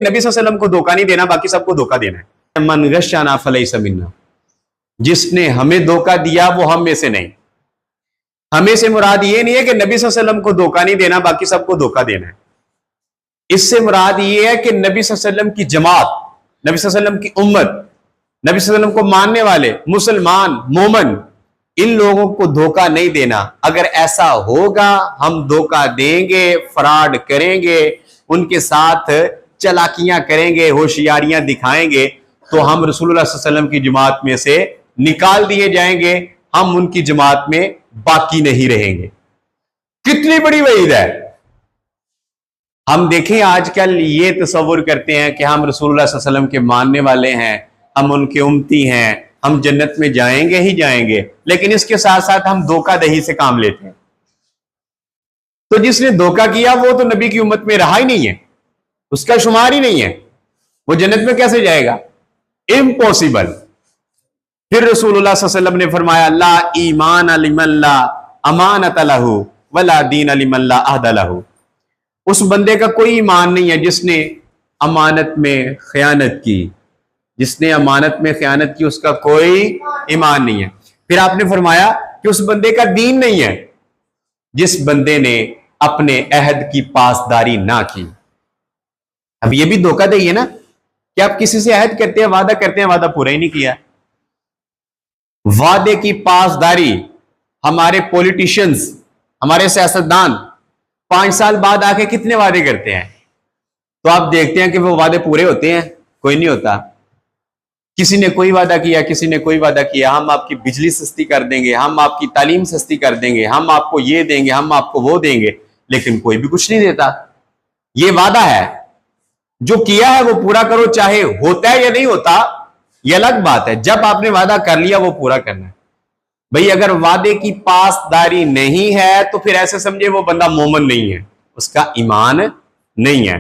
نبی صلی اللہ علیہ وسلم کو دھوکہ نہیں دینا، باقی سب کو دھوکہ دینا ہے۔ من غشنا فلیس منا، جس نے ہمیں دھوکہ دیا وہ ہم میں سے نہیں۔ ہمیں سے مراد یہ نہیں ہے کہ نبی صلی اللہ علیہ وسلم کو دھوکہ نہیں دینا، باقی سب کو دھوکہ دینا ہے۔ اس سے مراد یہ ہے کہ نبی صلی اللہ علیہ وسلم کی جماعت، نبی صلی اللہ علیہ وسلم کی امت، نبی صلی اللہ علیہ وسلم کو ماننے والے مسلمان مومن، ان لوگوں کو دھوکہ نہیں دینا۔ اگر ایسا ہوگا ہم دھوکہ دیں گے، فراڈ کریں گے، ان کے ساتھ چلاکیاں کریں گے، ہوشیاریاں دکھائیں گے، تو ہم رسول اللہ صلی اللہ علیہ وسلم کی جماعت میں سے نکال دیے جائیں گے، ہم ان کی جماعت میں باقی نہیں رہیں گے۔ کتنی بڑی وعید ہے۔ ہم دیکھیں آج کل یہ تصور کرتے ہیں کہ ہم رسول اللہ صلی اللہ علیہ وسلم کے ماننے والے ہیں، ہم ان کے امتی ہیں، ہم جنت میں جائیں گے ہی جائیں گے، لیکن اس کے ساتھ ساتھ ہم دھوکہ دہی سے کام لیتے ہیں۔ تو جس نے دھوکہ کیا وہ تو نبی کی امت میں رہا ہی نہیں ہے، اس کا شمار ہی نہیں ہے، وہ جنت میں کیسے جائے گا؟ امپوسیبل۔ پھر رسول اللہ صلی اللہ علیہ وسلم نے فرمایا لا ایمان لمن لا امانت لہ ولا دین لمن لا عہد لہ، اس بندے کا کوئی ایمان نہیں ہے جس نے امانت میں خیانت کی، جس نے امانت میں خیانت کی اس کا کوئی ایمان نہیں ہے۔ پھر آپ نے فرمایا کہ اس بندے کا دین نہیں ہے جس بندے نے اپنے عہد کی پاسداری نہ کی۔ اب یہ بھی دھوکہ دہی ہے نا کہ آپ کسی سے عہد کرتے ہیں، وعدہ کرتے ہیں، وعدہ پورا ہی نہیں کیا۔ وعدے کی پاسداری ہمارے پولیٹیشنز، ہمارے سیاستدان 5 سال بعد آ کے کتنے وعدے کرتے ہیں، تو آپ دیکھتے ہیں کہ وہ وعدے پورے ہوتے ہیں؟ کوئی نہیں ہوتا۔ کسی نے کوئی وعدہ کیا، کسی نے کوئی وعدہ کیا، ہم آپ کی بجلی سستی کر دیں گے، ہم آپ کی تعلیم سستی کر دیں گے، ہم آپ کو یہ دیں گے، ہم آپ کو وہ دیں گے، لیکن کوئی بھی کچھ نہیں دیتا۔ یہ وعدہ ہے، جو کیا ہے وہ پورا کرو، چاہے ہوتا ہے یا نہیں ہوتا یہ الگ بات ہے، جب آپ نے وعدہ کر لیا وہ پورا کرنا ہے۔ بھئی اگر وعدے کی پاسداری نہیں ہے تو پھر ایسے سمجھے وہ بندہ مومن نہیں ہے، اس کا ایمان نہیں ہے۔